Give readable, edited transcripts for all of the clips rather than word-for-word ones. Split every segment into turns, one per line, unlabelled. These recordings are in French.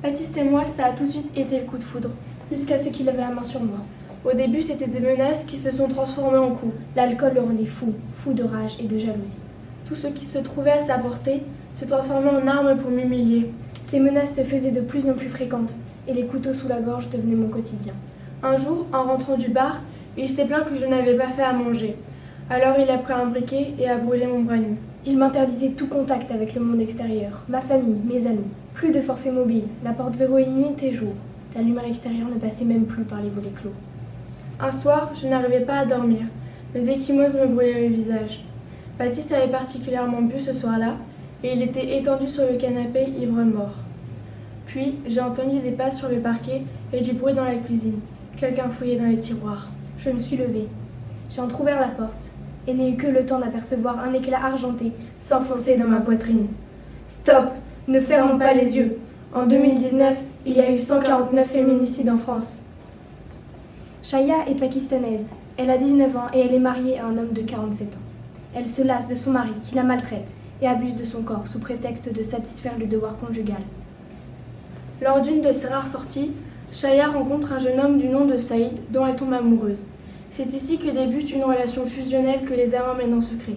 Baptiste et moi, ça a tout de suite été le coup de foudre, jusqu'à ce qu'il lève la main sur moi. Au début, c'était des menaces qui se sont transformées en coups. L'alcool le rendait fou, fou de rage et de jalousie. Tout ce qui se trouvait à sa portée se transformait en armes pour m'humilier. Ces menaces se faisaient de plus en plus fréquentes, et les couteaux sous la gorge devenaient mon quotidien. Un jour, en rentrant du bar, il s'est plaint que je n'avais pas fait à manger. Alors il a pris un briquet et a brûlé mon bras nu. Il m'interdisait tout contact avec le monde extérieur, ma famille, mes amis. Plus de forfait mobile, la porte verrouillée nuit et jour. La lumière extérieure ne passait même plus par les volets clos. Un soir, je n'arrivais pas à dormir. Mes ecchymoses me brûlaient le visage. Baptiste avait particulièrement bu ce soir-là, et il était étendu sur le canapé, ivre-mort. Puis, j'ai entendu des pas sur le parquet et du bruit dans la cuisine. Quelqu'un fouillait dans les tiroirs. Je me suis levée. J'ai entrouvert la porte, et n'ai eu que le temps d'apercevoir un éclat argenté s'enfoncer dans ma poitrine. Stop! Ne fermons pas les yeux. En 2019, il y a eu 149 féminicides en France. Shaya est pakistanaise. Elle a 19 ans et elle est mariée à un homme de 47 ans. Elle se lasse de son mari qui la maltraite et abuse de son corps sous prétexte de satisfaire le devoir conjugal. Lors d'une de ses rares sorties, Shaya rencontre un jeune homme du nom de Saïd dont elle tombe amoureuse. C'est ici que débute une relation fusionnelle que les amants mènent en secret.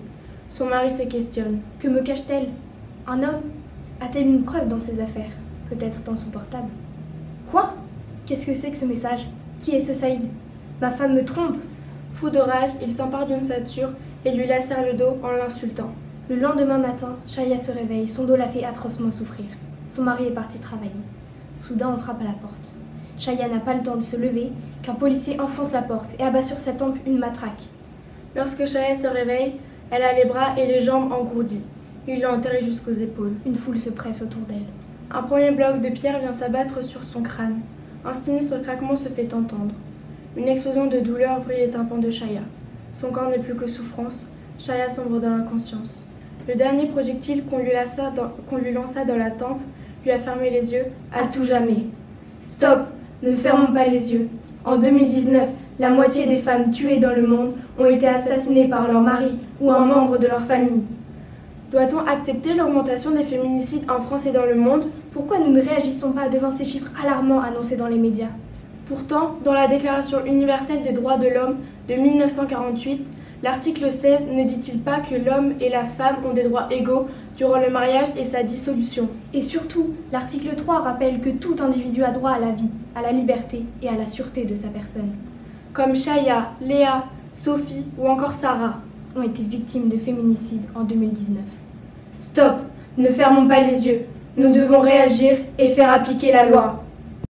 Son mari se questionne. Que me cache-t-elle? Un homme? A-t-elle une preuve dans ses affaires? Peut-être dans son portable. Quoi? Qu'est-ce que c'est que ce message? Qui est ce Saïd? Ma femme me trompe! Fou de rage, il s'empare d'une ceinture et lui lacère le dos en l'insultant. Le lendemain matin, Shaya se réveille, son dos la fait atrocement souffrir. Son mari est parti travailler. Soudain, on frappe à la porte. Shaya n'a pas le temps de se lever qu'un policier enfonce la porte et abat sur sa tempe une matraque. Lorsque Shaya se réveille, elle a les bras et les jambes engourdis. Il l'a enterrée jusqu'aux épaules. Une foule se presse autour d'elle. Un premier bloc de pierre vient s'abattre sur son crâne. Un sinistre craquement se fait entendre. Une explosion de douleur brille les tympans de Shaya. Son corps n'est plus que souffrance. Shaya sombre dans l'inconscience. Le dernier projectile qu'on lui lança dans la tempe lui a fermé les yeux à tout jamais. Stop! Ne fermons pas les yeux. En 2019, la moitié des femmes tuées dans le monde ont été assassinées par leur mari ou un membre de leur famille. Doit-on accepter l'augmentation des féminicides en France et dans le monde? Pourquoi nous ne réagissons pas devant ces chiffres alarmants annoncés dans les médias? Pourtant, dans la Déclaration universelle des droits de l'homme de 1948, l'article 16 ne dit-il pas que l'homme et la femme ont des droits égaux durant le mariage et sa dissolution? Et surtout, l'article 3 rappelle que tout individu a droit à la vie, à la liberté et à la sûreté de sa personne. Comme Shaya, Léa, Sophie ou encore Sarah ont été victimes de féminicide en 2019. Stop! Ne fermons pas les yeux. Nous devons réagir et faire appliquer la loi.